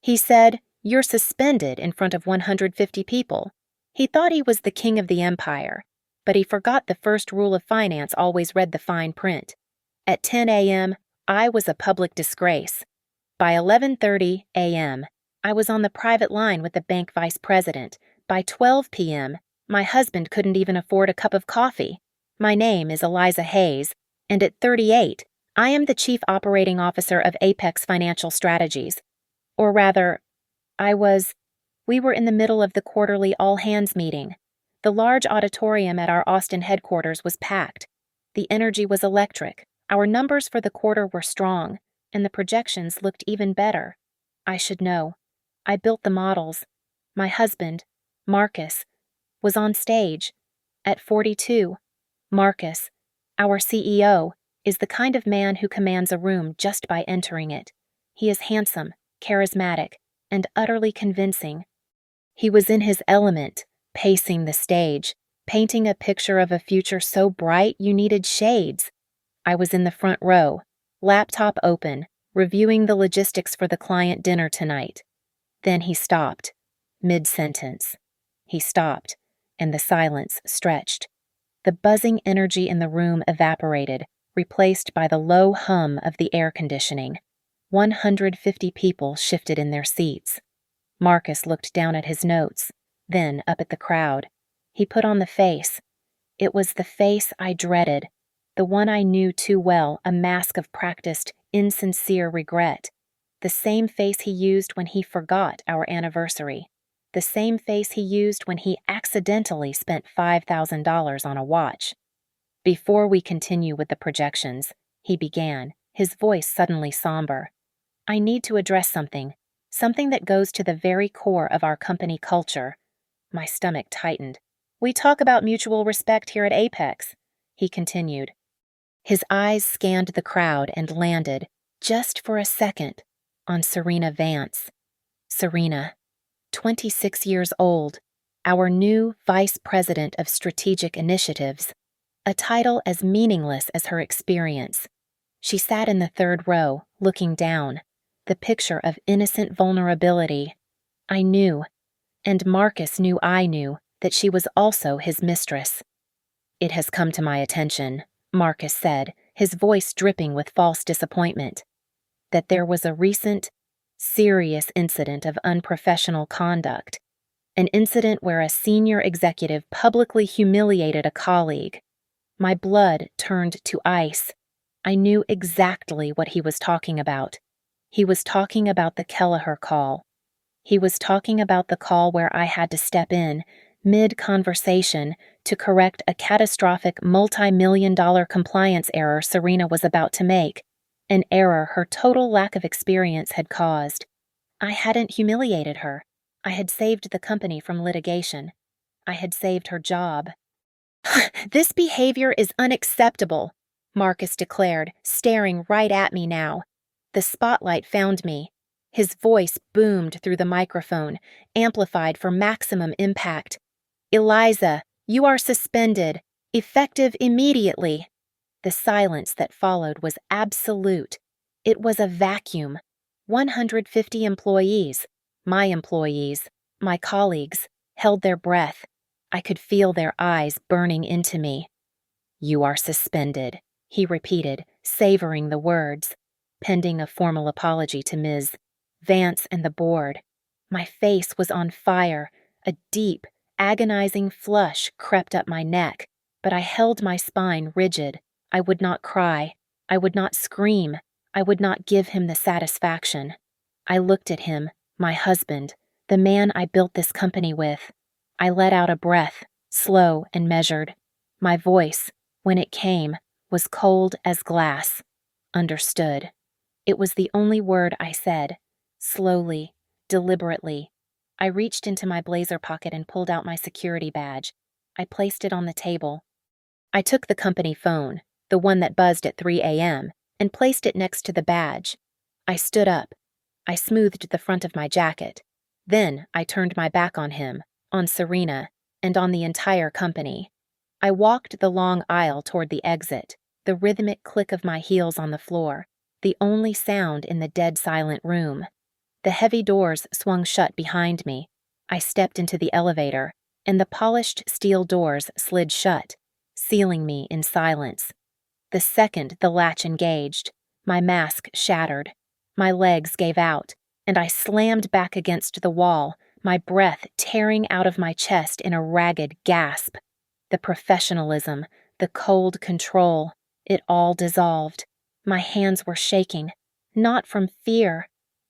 He said, "You're suspended," in front of 150 people. He thought he was the king of the empire, but he forgot the first rule of finance always read the fine print. At 10 a.m., I was a public disgrace. By 11:30 a.m., I was on the private line with the bank vice president. By 12 p.m., my husband couldn't even afford a cup of coffee. My name is Eliza Hayes, and at 38, I am the Chief Operating Officer of Apex Financial Strategies. Or rather, we were in the middle of the quarterly all-hands meeting. The large auditorium at our Austin headquarters was packed. The energy was electric. Our numbers for the quarter were strong, and the projections looked even better. I should know. I built the models. My husband, Marcus, was on stage. At 42, Marcus, our CEO, is the kind of man who commands a room just by entering it. He is handsome, charismatic, and utterly convincing. He was in his element, pacing the stage, painting a picture of a future so bright you needed shades. I was in the front row, laptop open, reviewing the logistics for the client dinner tonight. Then he stopped, mid-sentence. He stopped, and the silence stretched. The buzzing energy in the room evaporated, replaced by the low hum of the air conditioning. 150 people shifted in their seats. Marcus looked down at his notes, then up at the crowd. He put on the face. It was the face I dreaded, the one I knew too well, a mask of practiced, insincere regret. The same face he used when he forgot our anniversary. The same face he used when he accidentally spent $5,000 on a watch. Before we continue with the projections, he began, his voice suddenly somber. I need to address something that goes to the very core of our company culture. My stomach tightened. We talk about mutual respect here at Apex, he continued. His eyes scanned the crowd and landed, just for a second, on Serena Vance. Serena, 26 years old, our new Vice President of Strategic Initiatives, a title as meaningless as her experience. She sat in the third row, looking down, the picture of innocent vulnerability. I knew, and Marcus knew I knew, that she was also his mistress. It has come to my attention, Marcus said, his voice dripping with false disappointment, that there was a recent, serious incident of unprofessional conduct, an incident where a senior executive publicly humiliated a colleague. My blood turned to ice. I knew exactly what he was talking about. He was talking about the Kelleher call. He was talking about the call where I had to step in, mid-conversation, to correct a catastrophic multi-million-dollar compliance error Serena was about to make, an error her total lack of experience had caused. I hadn't humiliated her. I had saved the company from litigation. I had saved her job. This behavior is unacceptable, Marcus declared, staring right at me now. The spotlight found me. His voice boomed through the microphone, amplified for maximum impact. Eliza, you are suspended, effective immediately. The silence that followed was absolute. It was a vacuum. 150 employees, my colleagues, held their breath. I could feel their eyes burning into me. You are suspended, he repeated, savoring the words, pending a formal apology to Ms. Vance and the board. My face was on fire. A deep, agonizing flush crept up my neck, but I held my spine rigid. I would not cry. I would not scream. I would not give him the satisfaction. I looked at him, my husband, the man I built this company with. I let out a breath, slow and measured. My voice, when it came, was cold as glass. Understood. It was the only word I said. Slowly, deliberately. I reached into my blazer pocket and pulled out my security badge. I placed it on the table. I took the company phone, the one that buzzed at 3 a.m., and placed it next to the badge. I stood up. I smoothed the front of my jacket. Then I turned my back on him, on Serena, and on the entire company. I walked the long aisle toward the exit, the rhythmic click of my heels on the floor, the only sound in the dead-silent room. The heavy doors swung shut behind me. I stepped into the elevator, and the polished steel doors slid shut, sealing me in silence. The second the latch engaged, my mask shattered. My legs gave out, and I slammed back against the wall, my breath tearing out of my chest in a ragged gasp. The professionalism, the cold control, it all dissolved. My hands were shaking, not from fear.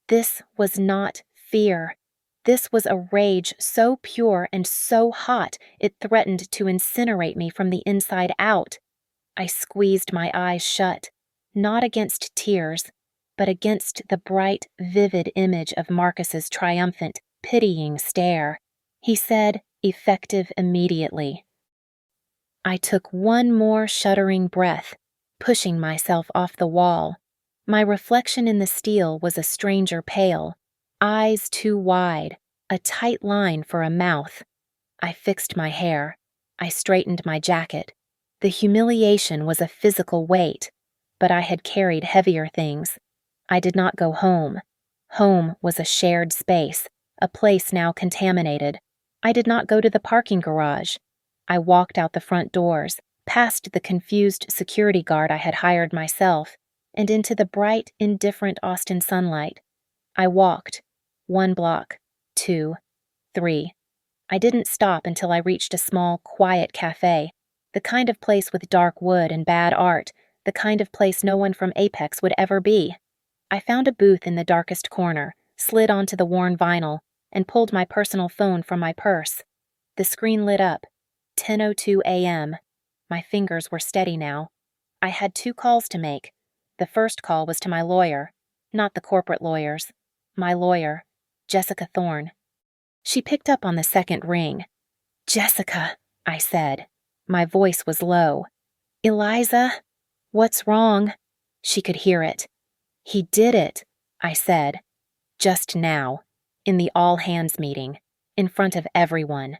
This was not fear. This was a rage so pure and so hot it threatened to incinerate me from the inside out. I squeezed my eyes shut, not against tears, but against the bright, vivid image of Marcus's triumphant, pitying stare. He said, effective immediately. I took one more shuddering breath, pushing myself off the wall. My reflection in the steel was a stranger pale, eyes too wide, a tight line for a mouth. I fixed my hair. I straightened my jacket. The humiliation was a physical weight, but I had carried heavier things. I did not go home. Home was a shared space, a place now contaminated. I did not go to the parking garage. I walked out the front doors, past the confused security guard I had hired myself, and into the bright, indifferent Austin sunlight. I walked. 1 block, 2, 3. I didn't stop until I reached a small, quiet cafe, the kind of place with dark wood and bad art, the kind of place no one from Apex would ever be. I found a booth in the darkest corner, slid onto the worn vinyl, and pulled my personal phone from my purse. The screen lit up. 10:02 a.m. My fingers were steady now. I had 2 calls to make. The first call was to my lawyer, not the corporate lawyers. My lawyer, Jessica Thorne. She picked up on the second ring. "Jessica," I said. My voice was low. "Eliza, what's wrong?" She could hear it. "He did it," I said. Just now, in the all-hands meeting, in front of everyone.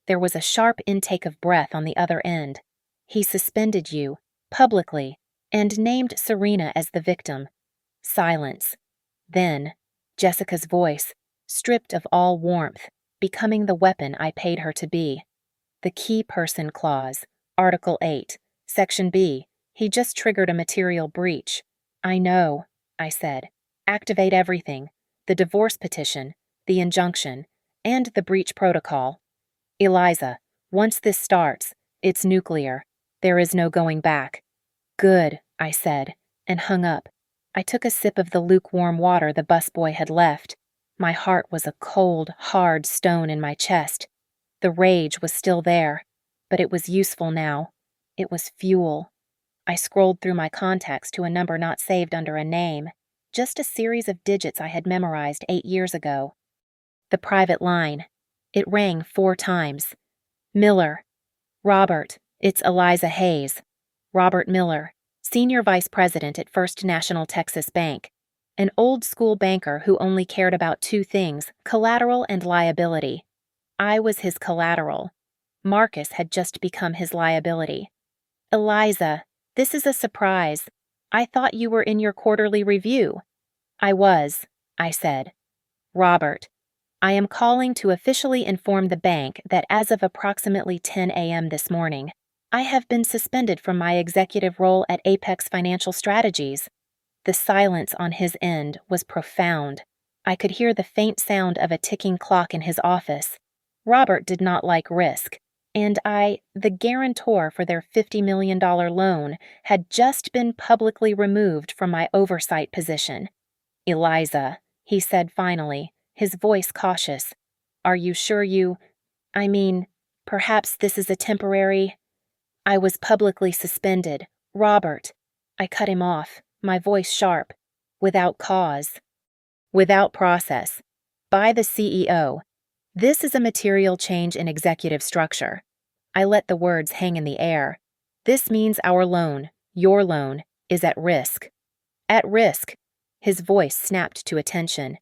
There was a sharp intake of breath on the other end. "He suspended you, publicly, and named Serena as the victim." Silence. Then, Jessica's voice, stripped of all warmth, becoming the weapon I paid her to be. "The key person clause, Article 8, Section B. He just triggered a material breach." "I know," I said. "Activate everything. The divorce petition, the injunction, and the breach protocol. Eliza, once this starts, it's nuclear. There is no going back." "Good," I said, and hung up. I took a sip of the lukewarm water the busboy had left. My heart was a cold, hard stone in my chest. The rage was still there, but it was useful now. It was fuel. I scrolled through my contacts to a number not saved under a name, just a series of digits I had memorized 8 years ago. The private line. It rang 4 times. "Miller. Robert, it's Eliza Hayes. Robert Miller, Senior Vice President at First National Texas Bank. An old-school banker who only cared about 2 things, collateral and liability. I was his collateral. Marcus had just become his liability. Eliza, this is a surprise. I thought you were in your quarterly review." "I was," I said. "Robert, I am calling to officially inform the bank that as of approximately 10 a.m. this morning, I have been suspended from my executive role at Apex Financial Strategies." The silence on his end was profound. I could hear the faint sound of a ticking clock in his office. Robert did not like risk, and I, the guarantor for their $50 million loan, had just been publicly removed from my oversight position. "Eliza," he said finally, his voice cautious. "Are you sure perhaps this is a temporary—" "I was publicly suspended. Robert." I cut him off, my voice sharp. "Without cause. Without process. By the CEO. This is a material change in executive structure." I let the words hang in the air. "This means our loan, your loan, is at risk." "At risk." His voice snapped to attention.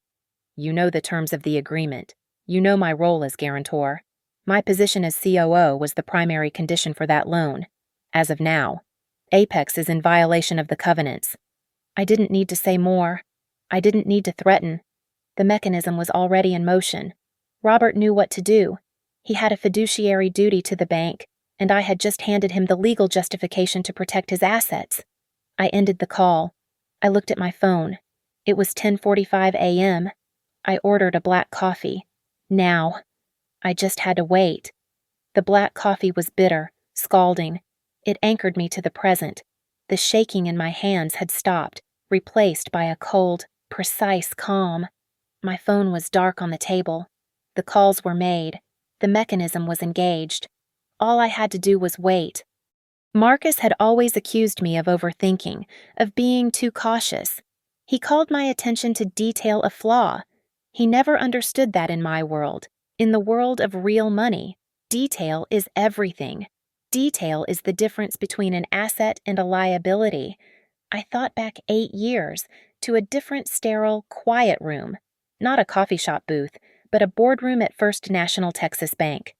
"You know the terms of the agreement. You know my role as guarantor. My position as COO was the primary condition for that loan. As of now, Apex is in violation of the covenants." I didn't need to say more. I didn't need to threaten. The mechanism was already in motion. Robert knew what to do. He had a fiduciary duty to the bank, and I had just handed him the legal justification to protect his assets. I ended the call. I looked at my phone. It was 10:45 a.m. I ordered a black coffee. Now. I just had to wait. The black coffee was bitter, scalding. It anchored me to the present. The shaking in my hands had stopped, replaced by a cold, precise calm. My phone was dark on the table. The calls were made. The mechanism was engaged. All I had to do was wait. Marcus had always accused me of overthinking, of being too cautious. He called my attention to detail a flaw. He never understood that in my world. In the world of real money, detail is everything. Detail is the difference between an asset and a liability. I thought back 8 years to a different sterile, quiet room. Not a coffee shop booth, but a boardroom at First National Texas Bank.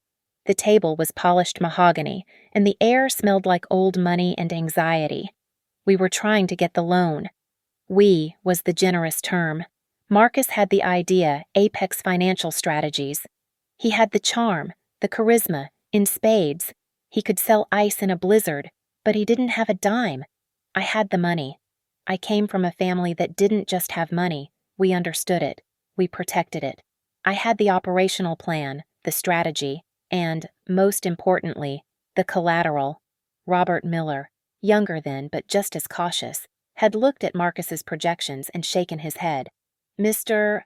The table was polished mahogany, and the air smelled like old money and anxiety. We were trying to get the loan. "We" was the generous term. Marcus had the idea, Apex Financial Strategies. He had the charm, the charisma, in spades. He could sell ice in a blizzard, but he didn't have a dime. I had the money. I came from a family that didn't just have money. We understood it. We protected it. I had the operational plan, the strategy, and, most importantly, the collateral. Robert Miller, younger then but just as cautious, had looked at Marcus's projections and shaken his head. "Mr.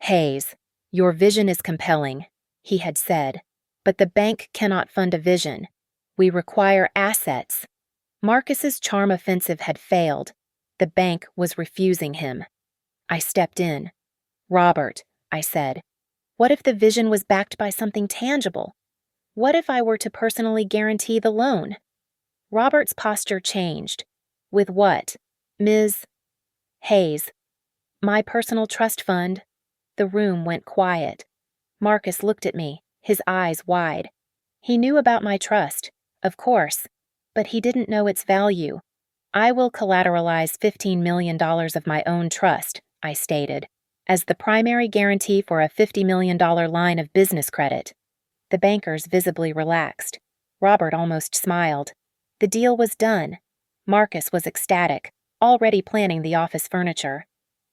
Hayes, your vision is compelling," he had said, "but the bank cannot fund a vision. We require assets." Marcus's charm offensive had failed. The bank was refusing him. I stepped in. "Robert," I said, "what if the vision was backed by something tangible? What if I were to personally guarantee the loan?" Robert's posture changed. "With what, Ms. Hayes?" "My personal trust fund." The room went quiet. Marcus looked at me, his eyes wide. He knew about my trust, of course, but he didn't know its value. "I will collateralize $15 million of my own trust," I stated, "as the primary guarantee for a $50 million line of business credit." The bankers visibly relaxed. Robert almost smiled. The deal was done. Marcus was ecstatic, already planning the office furniture.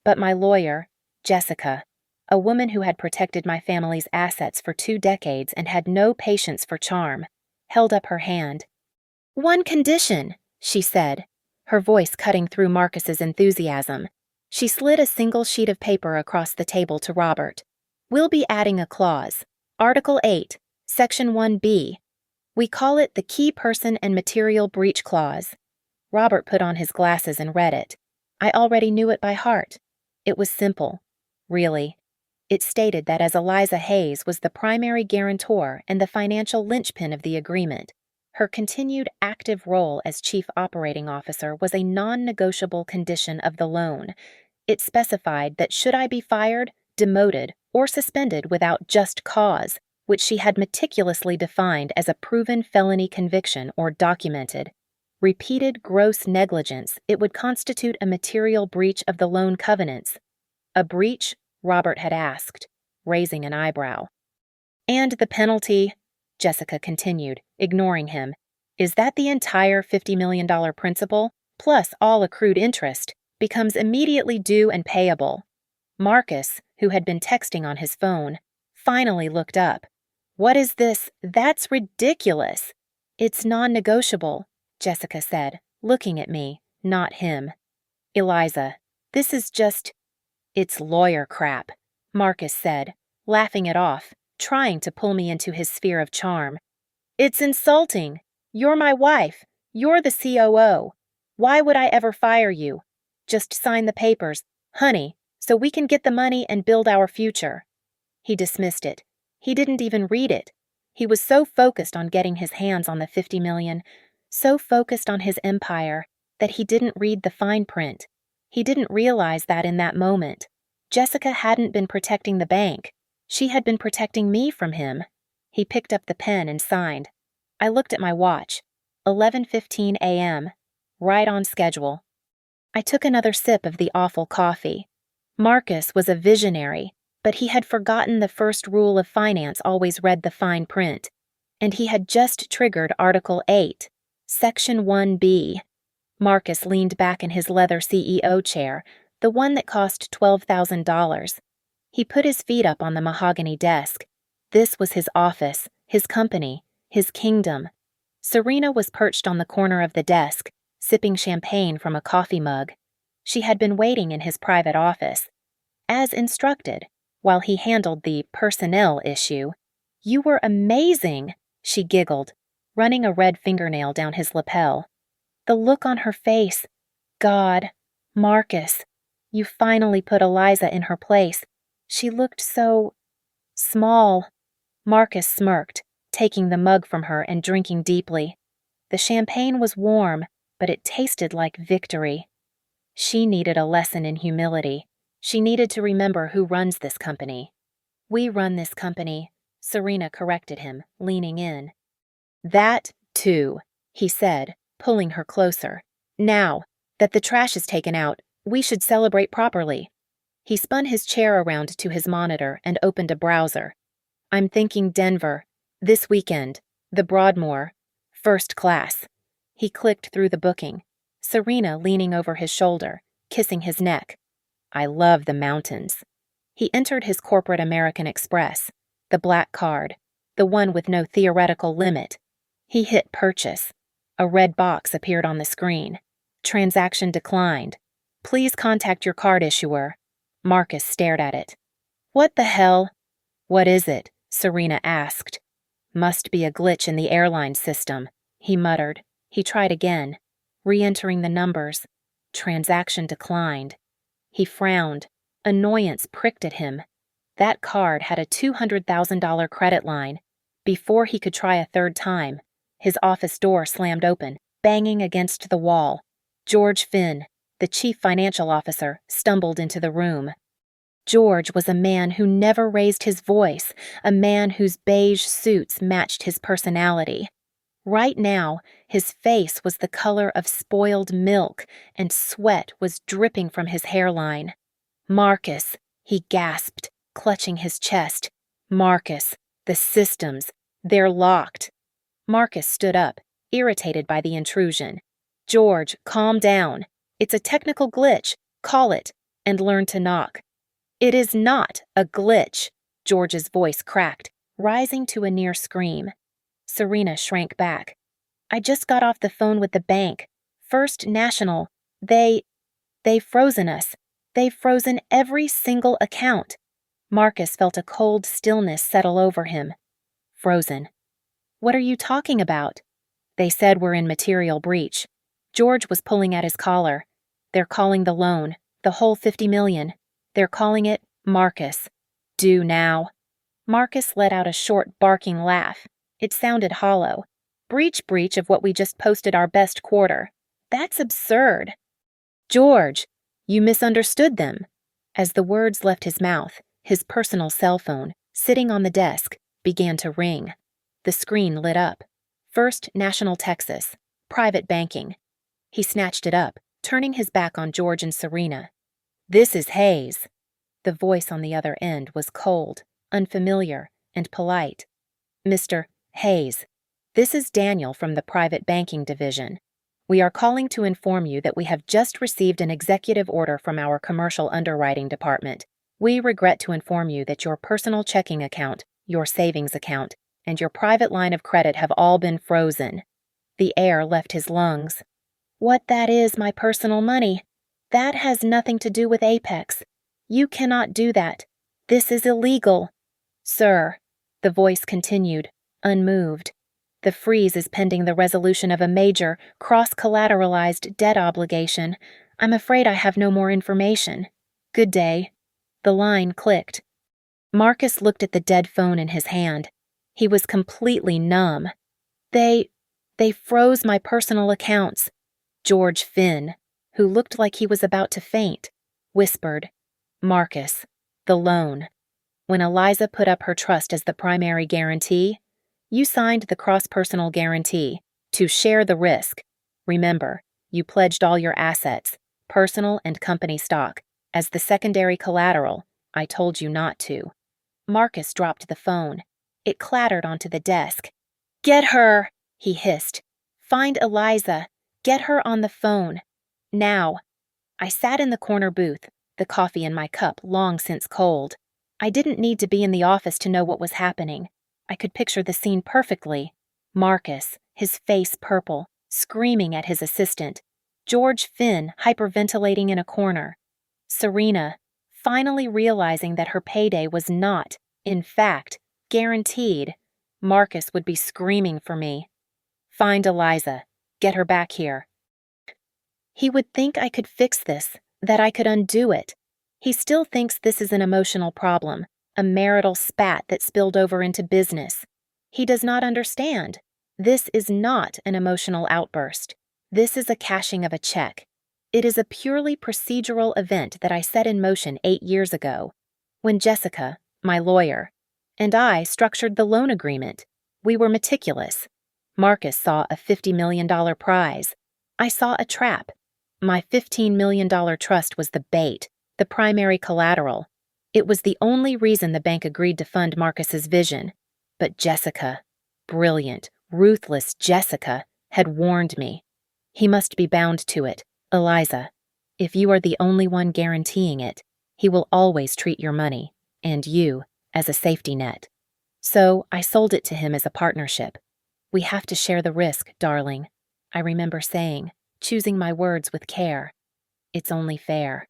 But my lawyer, Jessica, a woman who had protected my family's assets for 2 decades and had no patience for charm, held up her hand. "One condition," she said, her voice cutting through Marcus's enthusiasm. She slid a single sheet of paper across the table to Robert. "We'll be adding a clause. Article 8, Section 1B. We call it the Key Person and Material Breach Clause." Robert put on his glasses and read it. I already knew it by heart. It was simple. Really. It stated that as Eliza Hayes was the primary guarantor and the financial linchpin of the agreement, her continued active role as chief operating officer was a non-negotiable condition of the loan. It specified that should I be fired, demoted, or suspended without just cause, which she had meticulously defined as a proven felony conviction or documented, repeated gross negligence, it would constitute a material breach of the loan covenants. "A breach?" Robert had asked, raising an eyebrow. "And the penalty," Jessica continued, ignoring him, "is that the entire $50 million principal, plus all accrued interest, becomes immediately due and payable." Marcus, who had been texting on his phone, finally looked up. "What is this? That's ridiculous." "It's non-negotiable," Jessica said, looking at me, not him. "Eliza, this is just—" "It's lawyer crap," Marcus said, laughing it off, trying to pull me into his sphere of charm. "It's insulting. You're my wife. You're the COO. Why would I ever fire you? Just sign the papers, honey, so we can get the money and build our future." He dismissed it. He didn't even read it. He was so focused on getting his hands on the $50 million, so focused on his empire, that he didn't read the fine print. He didn't realize that in that moment. Jessica hadn't been protecting the bank. She had been protecting me from him. He picked up the pen and signed. I looked at my watch. 11:15 a.m. Right on schedule. I took another sip of the awful coffee. Marcus was a visionary, but he had forgotten the first rule of finance always read the fine print, and he had just triggered Article 8, Section 1B. Marcus leaned back in his leather CEO chair, the one that cost $12,000. He put his feet up on the mahogany desk. This was his office, his company, his kingdom. Serena was perched on the corner of the desk, sipping champagne from a coffee mug. She had been waiting in his private office. As instructed, while he handled the personnel issue. "You were amazing," she giggled, running a red fingernail down his lapel. The look on her face. God, Marcus, you finally put Eliza in her place. She looked so small. Marcus smirked, taking the mug from her and drinking deeply. The champagne was warm, but it tasted like victory. She needed a lesson in humility. She needed to remember who runs this company. "We run this company," Serena corrected him, leaning in. "That, too," he said, pulling her closer. "Now, that the trash is taken out, we should celebrate properly." He spun his chair around to his monitor and opened a browser. "I'm thinking Denver, this weekend, the Broadmoor, first class." He clicked through the booking, Serena leaning over his shoulder, kissing his neck. "I love the mountains." He entered his corporate American Express, the black card, the one with no theoretical limit. He hit purchase. A red box appeared on the screen. "Transaction declined. Please contact your card issuer." Marcus stared at it. "What the hell?" "What is it?" Serena asked. "Must be a glitch in the airline system," he muttered. He tried again, re-entering the numbers. Transaction declined. He frowned. Annoyance pricked at him. That card had a $200,000 credit line. Before he could try a third time, his office door slammed open, banging against the wall. George Finn, the chief financial officer, stumbled into the room. George was a man who never raised his voice, a man whose beige suits matched his personality. Right now, his face was the color of spoiled milk, and sweat was dripping from his hairline. "Marcus," he gasped, clutching his chest. "Marcus, the systems, they're locked." Marcus stood up, irritated by the intrusion. "George, calm down. It's a technical glitch. Call it, and learn to knock." "It is not a glitch," George's voice cracked, rising to a near scream. Serena shrank back. "I just got off the phone with the bank. First National. They've frozen us. They've frozen every single account." Marcus felt a cold stillness settle over him. "Frozen. What are you talking about?" "They said we're in material breach." George was pulling at his collar. "They're calling the loan, the whole $50 million. They're calling it Marcus. Due now." Marcus let out a short, barking laugh. It sounded hollow. Breach of what we just posted our best quarter. That's absurd." "George, you misunderstood them." As the words left his mouth, his personal cell phone, sitting on the desk, began to ring. The screen lit up. First National Texas, private banking. He snatched it up, turning his back on George and Serena. "This is Hayes." The voice on the other end was cold, unfamiliar, and polite. "Mr. Hayes, this is Daniel from the Private Banking Division. We are calling to inform you that we have just received an executive order from our Commercial Underwriting Department. We regret to inform you that your personal checking account, your savings account, and your private line of credit have all been frozen." The air left his lungs. "What that is my personal money. That has nothing to do with Apex. You cannot do that. This is illegal." "Sir," the voice continued, unmoved, "the freeze is pending the resolution of a major, cross-collateralized debt obligation. I'm afraid I have no more information. Good day." The line clicked. Marcus looked at the dead phone in his hand. He was completely numb. They froze my personal accounts." George Finn, who looked like he was about to faint, whispered, "Marcus, the loan. When Eliza put up her trust as the primary guarantee, you signed the cross-personal guarantee to share the risk. Remember, you pledged all your assets, personal and company stock, As the secondary collateral, I told you not to. Marcus dropped the phone. It clattered onto the desk. Get her, he hissed. Find Eliza. Get her on the phone. Now. I sat in the corner booth, the coffee in my cup long since cold. I didn't need to be in the office to know what was happening. I could picture the scene perfectly. Marcus, his face purple, screaming at his assistant. George Finn hyperventilating in a corner. Serena, finally realizing that her payday was not, in fact, guaranteed. Marcus would be screaming for me. Find Eliza. Get her back here. He would think I could fix this, that I could undo it. He still thinks this is an emotional problem, a marital spat that spilled over into business. He does not understand. This is not an emotional outburst. This is a cashing of a check. It is a purely procedural event that I set in motion 8 years ago, when Jessica, my lawyer, and I structured the loan agreement. We were meticulous. Marcus saw a $50 million prize. I saw a trap. My $15 million trust was the bait, the primary collateral. It was the only reason the bank agreed to fund Marcus's vision. But Jessica, brilliant, ruthless Jessica, had warned me. He must be bound to it. Eliza, if you are the only one guaranteeing it, he will always treat your money, and you, as a safety net. So I sold it to him as a partnership. We have to share the risk, darling, I remember saying, choosing my words with care. It's only fair.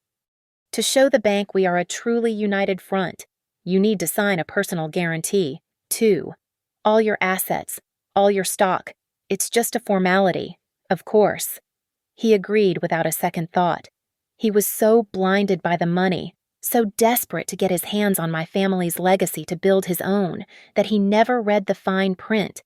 To show the bank we are a truly united front, you need to sign a personal guarantee, too. All your assets, all your stock. It's just a formality, of course. He agreed without a second thought. He was so blinded by the money, so desperate to get his hands on my family's legacy to build his own, that he never read the fine print.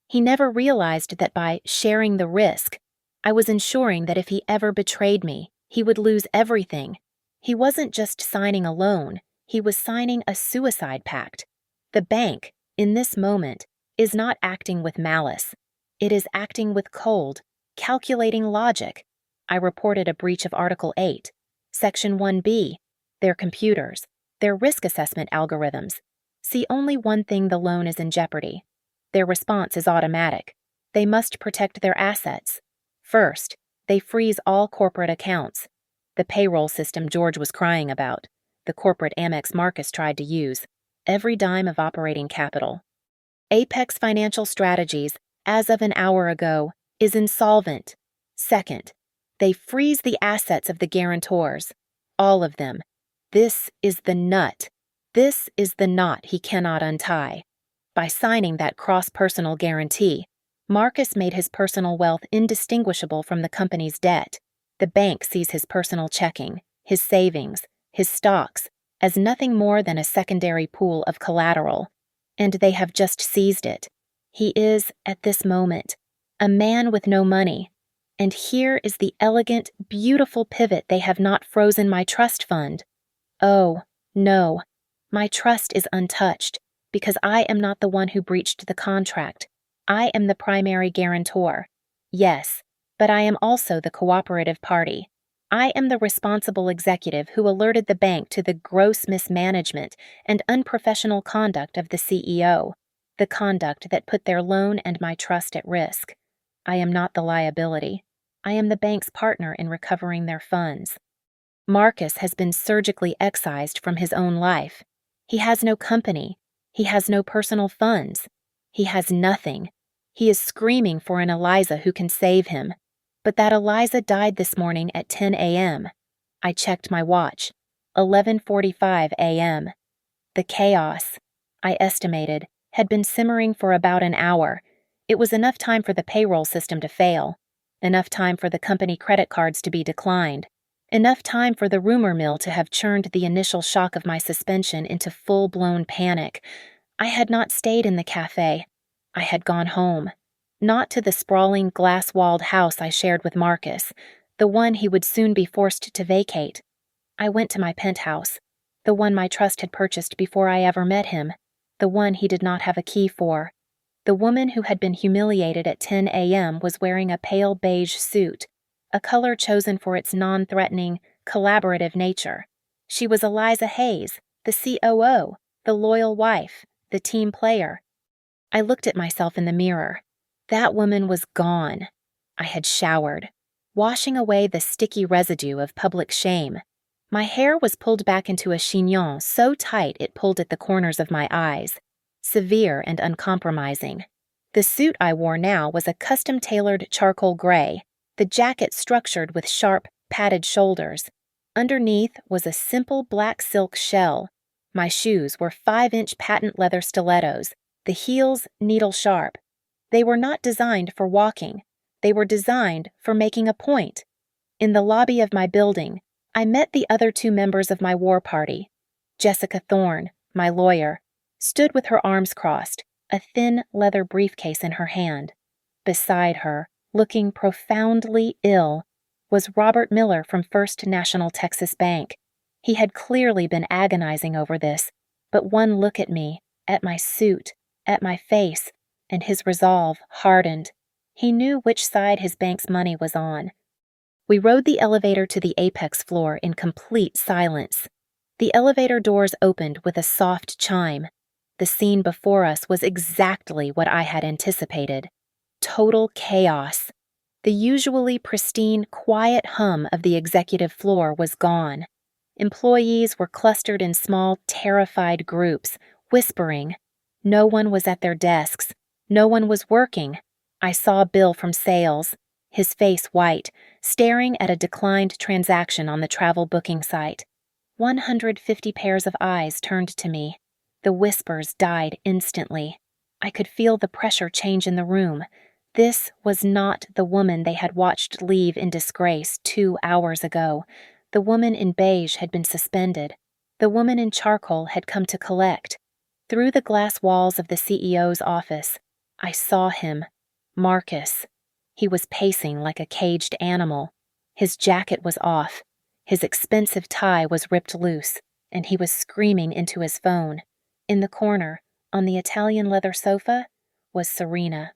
He never realized that by sharing the risk, I was ensuring that if he ever betrayed me, he would lose everything. He wasn't just signing a loan, he was signing a suicide pact. The bank, in this moment, is not acting with malice. It is acting with cold, calculating logic. I reported a breach of Article 8, Section 1B, their computers, their risk assessment algorithms. See only one thing: the loan is in jeopardy. Their response is automatic. They must protect their assets. First, they freeze all corporate accounts. The payroll system George was crying about, the corporate Amex Marcus tried to use, every dime of operating capital. Apex Financial Strategies, as of an hour ago, is insolvent. Second, they freeze the assets of the guarantors, all of them. This is the nut. This is the knot he cannot untie. By signing that cross-personal guarantee, Marcus made his personal wealth indistinguishable from the company's debt. The bank sees his personal checking, his savings, his stocks, as nothing more than a secondary pool of collateral, and they have just seized it. He is, at this moment, a man with no money, and here is the elegant, beautiful pivot they have not frozen my trust fund. Oh, no, my trust is untouched, because I am not the one who breached the contract. I am the primary guarantor. Yes, but I am also the cooperative party. I am the responsible executive who alerted the bank to the gross mismanagement and unprofessional conduct of the CEO, the conduct that put their loan and my trust at risk. I am not the liability. I am the bank's partner in recovering their funds. Marcus has been surgically excised from his own life. He has no company. He has no personal funds. He has nothing. He is screaming for an Eliza who can save him. But that Eliza died this morning at 10 a.m. I checked my watch. 11:45 a.m. The chaos, I estimated, had been simmering for about an hour. It was enough time for the payroll system to fail. Enough time for the company credit cards to be declined. Enough time for the rumor mill to have churned the initial shock of my suspension into full-blown panic. I had not stayed in the cafe. I had gone home. Not to the sprawling, glass-walled house I shared with Marcus, the one he would soon be forced to vacate. I went to my penthouse, the one my trust had purchased before I ever met him, the one he did not have a key for. The woman who had been humiliated at 10 a.m. was wearing a pale beige suit, a color chosen for its non-threatening, collaborative nature. She was Eliza Hayes, the COO, the loyal wife, the team player. I looked at myself in the mirror. That woman was gone. I had showered, washing away the sticky residue of public shame. My hair was pulled back into a chignon so tight it pulled at the corners of my eyes, severe and uncompromising. The suit I wore now was a custom-tailored charcoal gray, the jacket structured with sharp, padded shoulders. Underneath was a simple black silk shell. My shoes were 5-inch patent leather stilettos, the heels needle-sharp. They were not designed for walking. They were designed for making a point. In the lobby of my building, I met the other 2 members of my war party. Jessica Thorne, my lawyer, stood with her arms crossed, a thin leather briefcase in her hand. Beside her, looking profoundly ill, was Robert Miller from First National Texas Bank. He had clearly been agonizing over this, but one look at me, at my suit, at my face, and his resolve hardened. He knew which side his bank's money was on. We rode the elevator to the apex floor in complete silence. The elevator doors opened with a soft chime. The scene before us was exactly what I had anticipated. Total chaos. The usually pristine, quiet hum of the executive floor was gone. Employees were clustered in small, terrified groups, whispering. No one was at their desks. No one was working. I saw Bill from sales, his face white, staring at a declined transaction on the travel booking site. 150 pairs of eyes turned to me. The whispers died instantly. I could feel the pressure change in the room. This was not the woman they had watched leave in disgrace 2 hours ago. The woman in beige had been suspended. The woman in charcoal had come to collect. Through the glass walls of the CEO's office, I saw him, Marcus. He was pacing like a caged animal. His jacket was off. His expensive tie was ripped loose, and he was screaming into his phone. In the corner, on the Italian leather sofa, was Serena.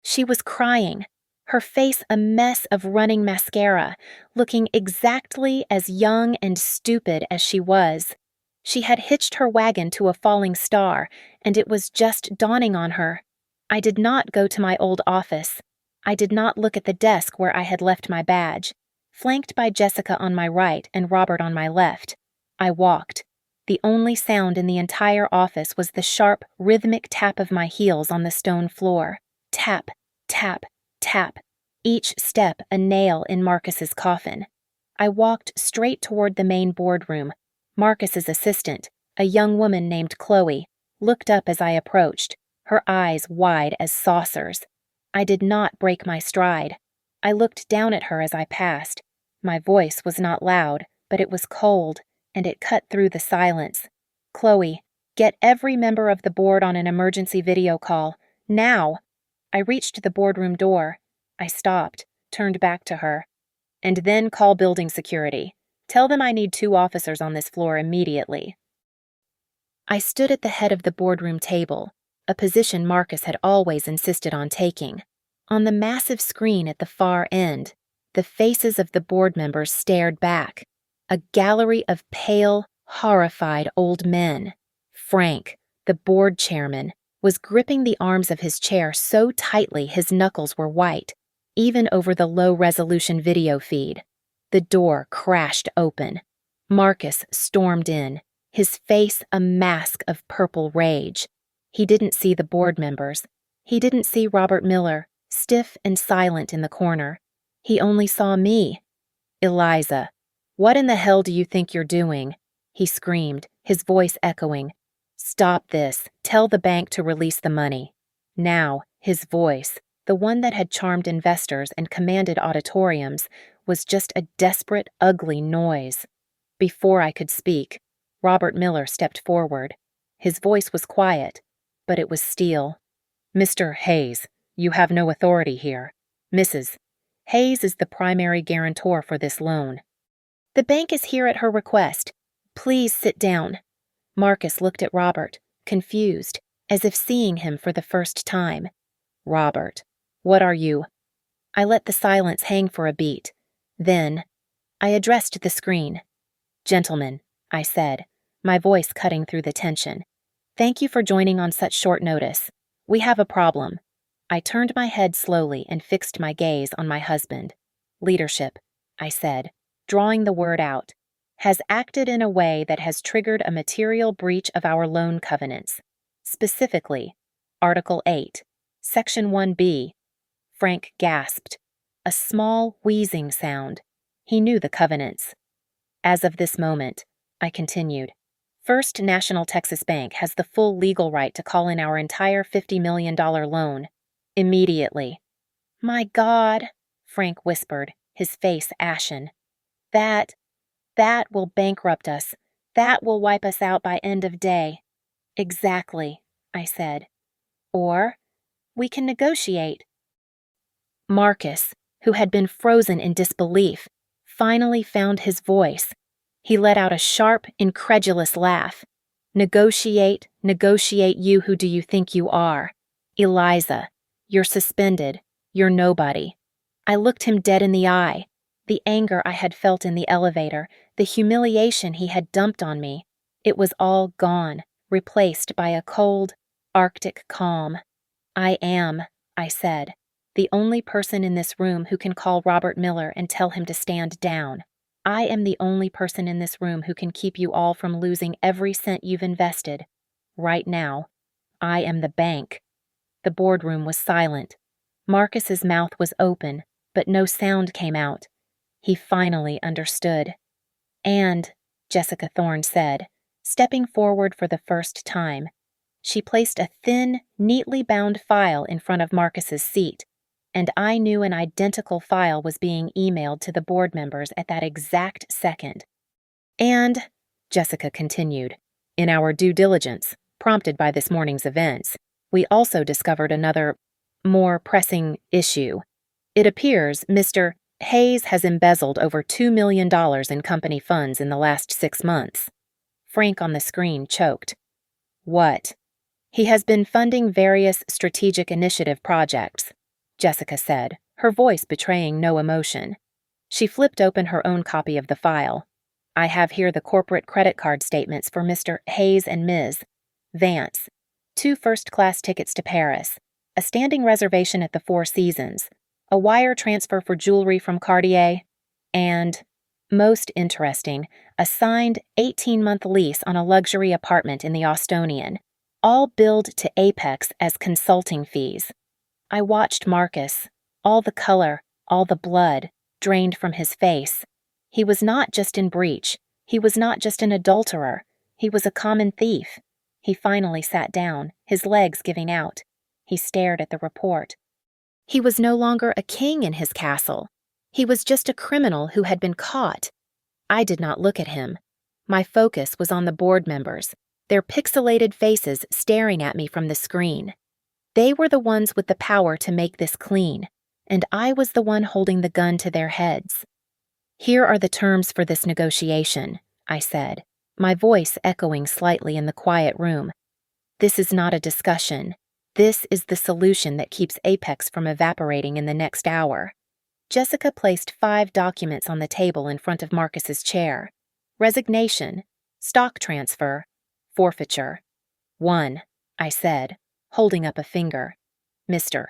She was crying, her face a mess of running mascara, looking exactly as young and stupid as she was. She had hitched her wagon to a falling star, and it was just dawning on her. I did not go to my old office. I did not look at the desk where I had left my badge. Flanked by Jessica on my right and Robert on my left, I walked. The only sound in the entire office was the sharp, rhythmic tap of my heels on the stone floor. Tap, tap, tap, each step a nail in Marcus's coffin. I walked straight toward the main boardroom. Marcus's assistant, a young woman named Chloe, looked up as I approached, her eyes wide as saucers. I did not break my stride. I looked down at her as I passed. My voice was not loud, but it was cold, and it cut through the silence. Chloe, get every member of the board on an emergency video call. Now! I reached the boardroom door. I stopped, turned back to her. And then call building security. Tell them I need 2 officers on this floor immediately. I stood at the head of the boardroom table, a position Marcus had always insisted on taking. On the massive screen at the far end, the faces of the board members stared back, a gallery of pale, horrified old men. Frank, the board chairman, was gripping the arms of his chair so tightly his knuckles were white, even over the low-resolution video feed. The door crashed open. Marcus stormed in, his face a mask of purple rage. He didn't see the board members. He didn't see Robert Miller, stiff and silent in the corner. He only saw me. Eliza, what in the hell do you think you're doing? He screamed, his voice echoing. Stop this. Tell the bank to release the money. Now, his voice, the one that had charmed investors and commanded auditoriums, was just a desperate, ugly noise. Before I could speak, Robert Miller stepped forward. His voice was quiet, but it was steel. Mr. Hayes, you have no authority here. Mrs. Hayes is the primary guarantor for this loan. The bank is here at her request. Please sit down. Marcus looked at Robert, confused, as if seeing him for the first time. Robert, what are you? I let the silence hang for a beat. Then, I addressed the screen. Gentlemen, I said, my voice cutting through the tension. Thank you for joining on such short notice. We have a problem. I turned my head slowly and fixed my gaze on my husband. Leadership, I said, drawing the word out, has acted in a way that has triggered a material breach of our loan covenants. Specifically, Article 8, Section 1B. Frank gasped. A small wheezing sound. He knew the covenants. As of this moment, I continued, First National Texas Bank has the full legal right to call in our entire $50 million loan. Immediately. My God, Frank whispered, his face ashen. That will bankrupt us. That will wipe us out by end of day. Exactly, I said. Or we can negotiate. Marcus, who had been frozen in disbelief, finally found his voice. He let out a sharp, incredulous laugh. Negotiate, you, who do you think you are? Eliza, you're suspended. You're nobody. I looked him dead in the eye. The anger I had felt in the elevator, the humiliation he had dumped on me, it was all gone, replaced by a cold, Arctic calm. I am, I said, the only person in this room who can call Robert Miller and tell him to stand down. I am the only person in this room who can keep you all from losing every cent you've invested. Right now, I am the bank. The boardroom was silent. Marcus's mouth was open, but no sound came out. He finally understood. And, Jessica Thorne said, stepping forward for the first time, she placed a thin, neatly bound file in front of Marcus's seat, and I knew an identical file was being emailed to the board members at that exact second. And, Jessica continued, in our due diligence, prompted by this morning's events, we also discovered another, more pressing issue. It appears Mr. Hayes has embezzled over $2 million in company funds in the last 6 months. Frank on the screen choked. What? He has been funding various strategic initiative projects, Jessica said, her voice betraying no emotion. She flipped open her own copy of the file. I have here the corporate credit card statements for Mr. Hayes and Ms. Vance, 2 first-class tickets to Paris, a standing reservation at the Four Seasons, a wire transfer for jewelry from Cartier, and, most interesting, a signed 18-month lease on a luxury apartment in the Austonian, all billed to Apex as consulting fees. I watched Marcus, all the color, all the blood, drained from his face. He was not just in breach. He was not just an adulterer. He was a common thief. He finally sat down, his legs giving out. He stared at the report. He was no longer a king in his castle. He was just a criminal who had been caught. I did not look at him. My focus was on the board members, their pixelated faces staring at me from the screen. They were the ones with the power to make this clean, and I was the one holding the gun to their heads. Here are the terms for this negotiation, I said, my voice echoing slightly in the quiet room. This is not a discussion. This is the solution that keeps Apex from evaporating in the next hour. Jessica placed 5 documents on the table in front of Marcus's chair. Resignation, stock transfer, forfeiture. 1, I said, holding up a finger. Mr.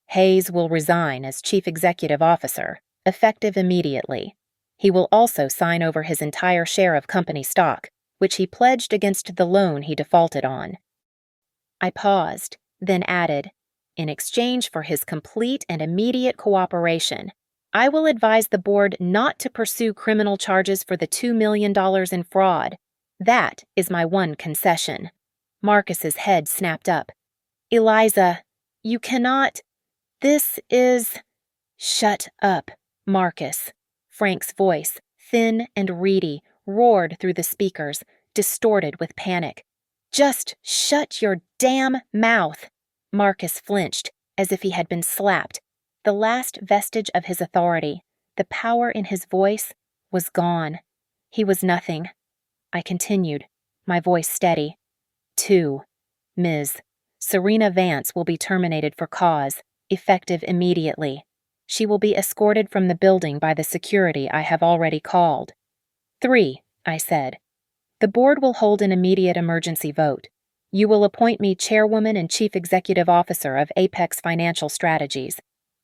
Hayes will resign as Chief Executive Officer, effective immediately. He will also sign over his entire share of company stock, which he pledged against the loan he defaulted on. I paused, then added, in exchange for his complete and immediate cooperation, I will advise the board not to pursue criminal charges for the $2 million in fraud. That is my one concession. Marcus's head snapped up. Eliza, you cannot. This is. Shut up, Marcus. Frank's voice, thin and reedy, roared through the speakers, distorted with panic. Just shut your damn mouth. Marcus flinched, as if he had been slapped. The last vestige of his authority, the power in his voice, was gone. He was nothing. I continued, my voice steady. 2. Ms. Serena Vance will be terminated for cause, effective immediately. She will be escorted from the building by the security I have already called. 3, I said. The board will hold an immediate emergency vote. You will appoint me chairwoman and chief executive officer of Apex Financial Strategies.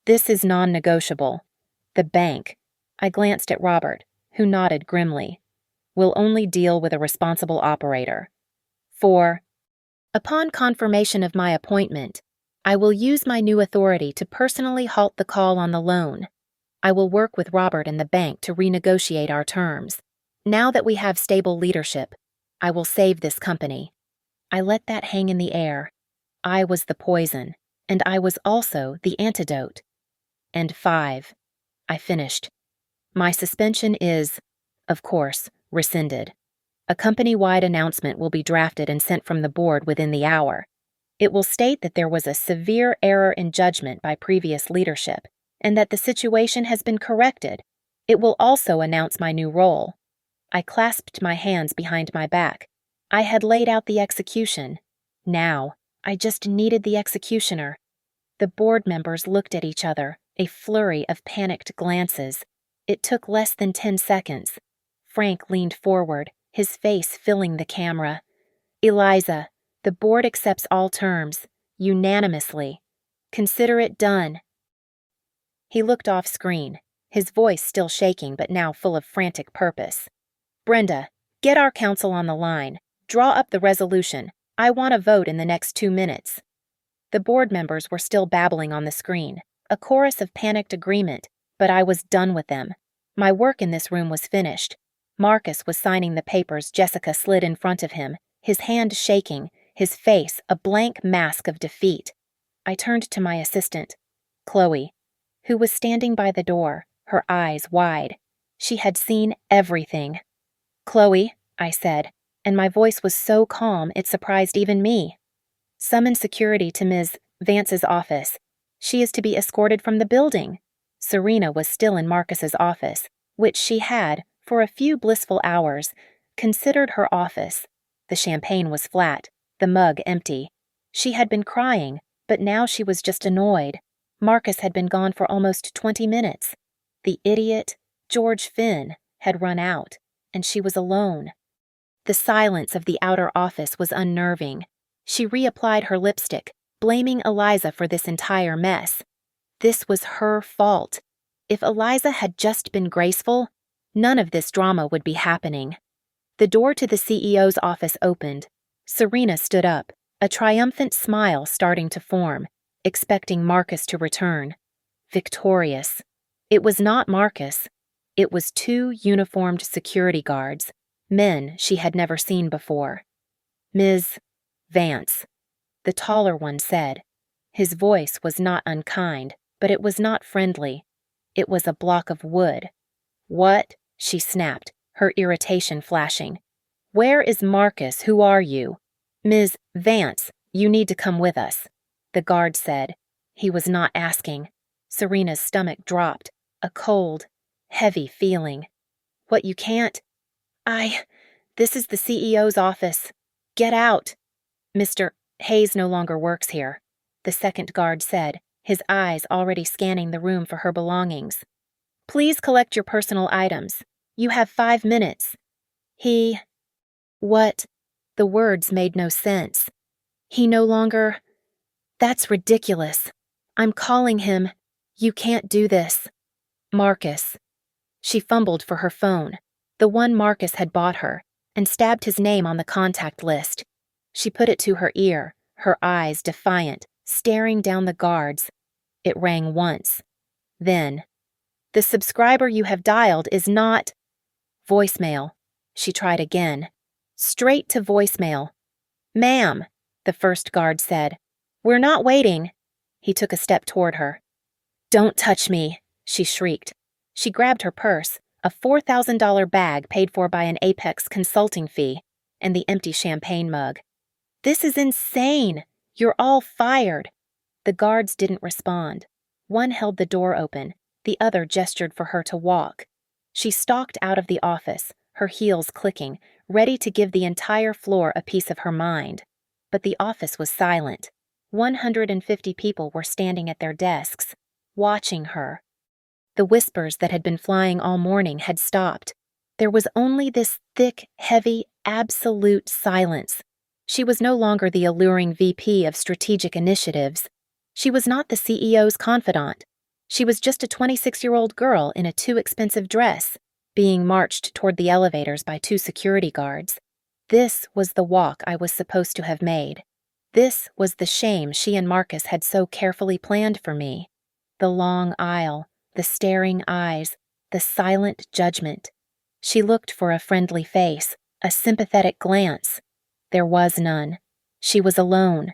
This is non-negotiable. The bank, I glanced at Robert, who nodded grimly, will only deal with a responsible operator. 4. Upon confirmation of my appointment, I will use my new authority to personally halt the call on the loan. I will work with Robert and the bank to renegotiate our terms. Now that we have stable leadership, I will save this company. I let that hang in the air. I was the poison, and I was also the antidote. And 5. I finished. My suspension is, of course, rescinded. A company-wide announcement will be drafted and sent from the board within the hour. It will state that there was a severe error in judgment by previous leadership, and that the situation has been corrected. It will also announce my new role. I clasped my hands behind my back. I had laid out the execution. Now, I just needed the executioner. The board members looked at each other, a flurry of panicked glances. It took less than 10 seconds. Frank leaned forward, his face filling the camera. Eliza, the board accepts all terms, unanimously. Consider it done. He looked off screen, his voice still shaking but now full of frantic purpose. Brenda, get our counsel on the line. Draw up the resolution. I want a vote in the next 2 minutes. The board members were still babbling on the screen, a chorus of panicked agreement, but I was done with them. My work in this room was finished. Marcus was signing the papers Jessica slid in front of him, his hand shaking, his face a blank mask of defeat. I turned to my assistant, Chloe, who was standing by the door, her eyes wide. She had seen everything. Chloe, I said, and my voice was so calm it surprised even me. Summon security to Ms. Vance's office. She is to be escorted from the building. Serena was still in Marcus's office, which she had, for a few blissful hours, considered her office. The champagne was flat, the mug empty. She had been crying, but now she was just annoyed. Marcus had been gone for almost 20 minutes. The idiot, George Finn, had run out, and she was alone. The silence of the outer office was unnerving. She reapplied her lipstick, blaming Eliza for this entire mess. This was her fault. If Eliza had just been graceful, none of this drama would be happening. The door to the CEO's office opened. Serena stood up, a triumphant smile starting to form, expecting Marcus to return. Victorious. It was not Marcus. It was 2 uniformed security guards, men she had never seen before. Ms. Vance, the taller one said. His voice was not unkind, but it was not friendly. It was a block of wood. What? She snapped, her irritation flashing. Where is Marcus? Who are you? Ms. Vance, you need to come with us, the guard said. He was not asking. Serena's stomach dropped, a cold, heavy feeling. What, you can't? This is the CEO's office. Get out. Mr. Hayes no longer works here, the second guard said, his eyes already scanning the room for her belongings. Please collect your personal items. You have 5 minutes. What? The words made no sense. He no longer... That's ridiculous. I'm calling him. You can't do this. Marcus. She fumbled for her phone, the one Marcus had bought her, and stabbed his name on the contact list. She put it to her ear, her eyes defiant, staring down the guards. It rang once. Then, the subscriber you have dialed is not... Voicemail. She tried again. Straight to voicemail. Ma'am, the first guard said. We're not waiting. He took a step toward her. Don't touch me, she shrieked. She grabbed her purse, a $4,000 bag paid for by an Apex consulting fee, and the empty champagne mug. This is insane. You're all fired. The guards didn't respond. One held the door open. The other gestured for her to walk. She stalked out of the office, her heels clicking, ready to give the entire floor a piece of her mind. But the office was silent. 150 people were standing at their desks, watching her. The whispers that had been flying all morning had stopped. There was only this thick, heavy, absolute silence. She was no longer the alluring VP of strategic initiatives. She was not the CEO's confidant. She was just a 26-year-old girl in a too-expensive dress, being marched toward the elevators by 2 security guards. This was the walk I was supposed to have made. This was the shame she and Marcus had so carefully planned for me. The long aisle, the staring eyes, the silent judgment. She looked for a friendly face, a sympathetic glance. There was none. She was alone.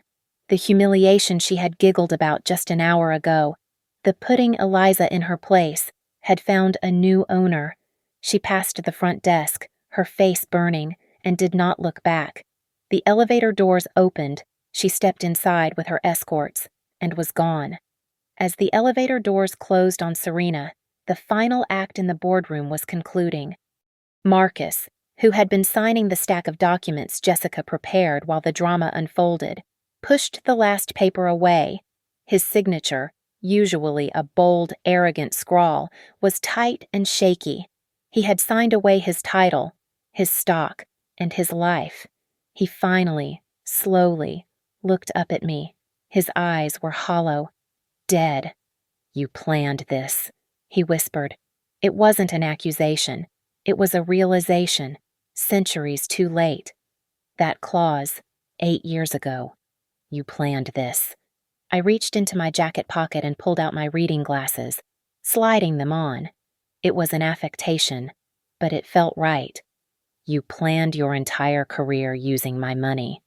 The humiliation she had giggled about just an hour ago, the putting Eliza in her place, had found a new owner. She passed the front desk, her face burning, and did not look back. The elevator doors opened. She stepped inside with her escorts, and was gone. As the elevator doors closed on Serena, the final act in the boardroom was concluding. Marcus, who had been signing the stack of documents Jessica prepared while the drama unfolded, pushed the last paper away. His signature, usually a bold, arrogant scrawl, was tight and shaky. He had signed away his title, his stock, and his life. He finally, slowly, looked up at me. His eyes were hollow, dead. "You planned this," he whispered. It wasn't an accusation. It was a realization, centuries too late. That clause, 8 years ago. You planned this. I reached into my jacket pocket and pulled out my reading glasses, sliding them on. It was an affectation, but it felt right. You planned your entire career using my money.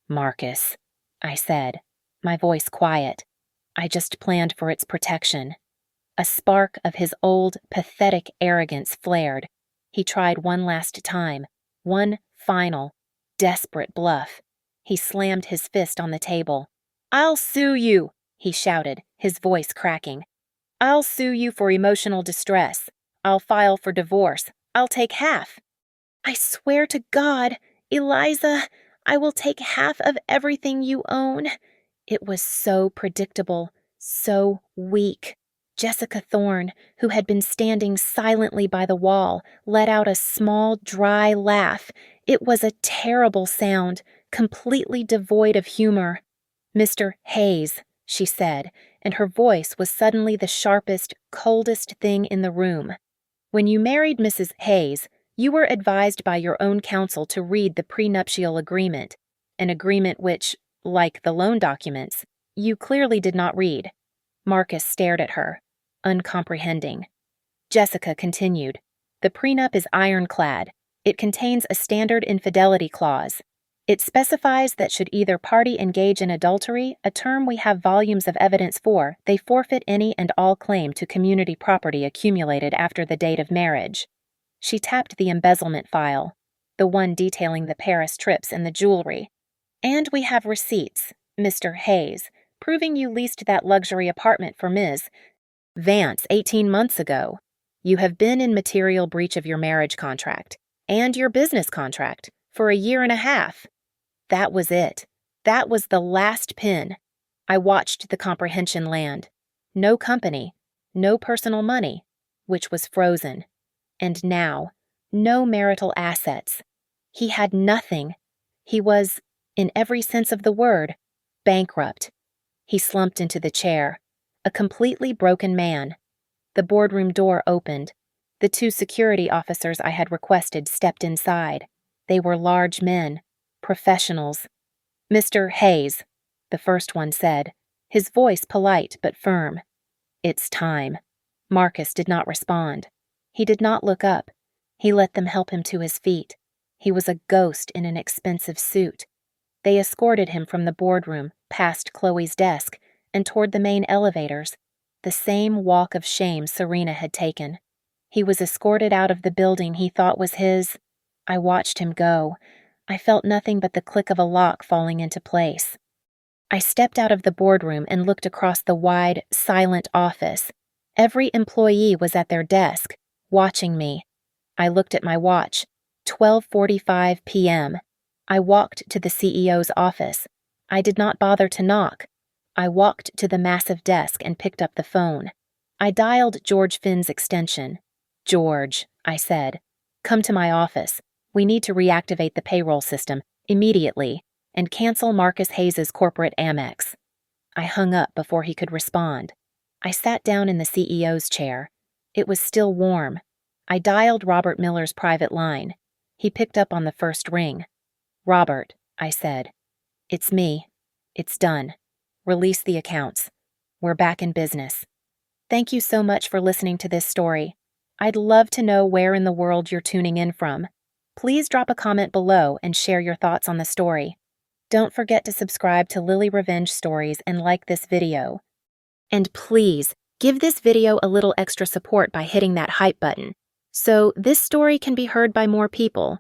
Marcus, I said, my voice quiet. I just planned for its protection. A spark of his old, pathetic arrogance flared. He tried one last time, one final, desperate bluff. He slammed his fist on the table. "I'll sue you," he shouted, his voice cracking. "I'll sue you for emotional distress. I'll file for divorce. I'll take half." "I swear to God, Eliza, I will take half of everything you own." It was so predictable, so weak. Jessica Thorne, who had been standing silently by the wall, let out a small, dry laugh. It was a terrible sound, completely devoid of humor. "Mr. Hayes," she said, and her voice was suddenly the sharpest, coldest thing in the room. "When you married Mrs. Hayes, you were advised by your own counsel to read the prenuptial agreement, an agreement which, like the loan documents, you clearly did not read." Marcus stared at her, uncomprehending. Jessica continued, "The prenup is ironclad. It contains a standard infidelity clause. It specifies that should either party engage in adultery, a term we have volumes of evidence for, they forfeit any and all claim to community property accumulated after the date of marriage." She tapped the embezzlement file, the one detailing the Paris trips and the jewelry. "And we have receipts, Mr. Hayes, proving you leased that luxury apartment for Ms. Vance 18 months ago. You have been in material breach of your marriage contract and your business contract for 1.5 years. That was it. That was the last pin. I watched the comprehension land. No company, no personal money, which was frozen. And now, no marital assets. He had nothing. He was, in every sense of the word, bankrupt. He slumped into the chair, a completely broken man. The boardroom door opened. The 2 security officers I had requested stepped inside. They were large men, professionals. "Mr. Hayes," the first one said, his voice polite but firm. "It's time." Marcus did not respond. He did not look up. He let them help him to his feet. He was a ghost in an expensive suit. They escorted him from the boardroom, past Chloe's desk, and toward the main elevators, the same walk of shame Serena had taken. He was escorted out of the building he thought was his. I watched him go. I felt nothing but the click of a lock falling into place. I stepped out of the boardroom and looked across the wide, silent office. Every employee was at their desk, watching me. I looked at my watch, 12:45 p.m. I walked to the CEO's office. I did not bother to knock. I walked to the massive desk and picked up the phone. I dialed George Finn's extension. "George," I said, Come to my office. We need to reactivate the payroll system immediately and cancel Marcus Hayes's corporate Amex. I hung up before he could respond. I sat down in the CEO's chair. It was still warm. I dialed Robert Miller's private line. He picked up on the first ring. "Robert," I said. "It's me. It's done. Release the accounts. We're back in business." Thank you so much for listening to this story. I'd love to know where in the world you're tuning in from. Please drop a comment below and share your thoughts on the story. Don't forget to subscribe to Lily Revenge Stories and like this video. And please, give this video a little extra support by hitting that hype button, so this story can be heard by more people.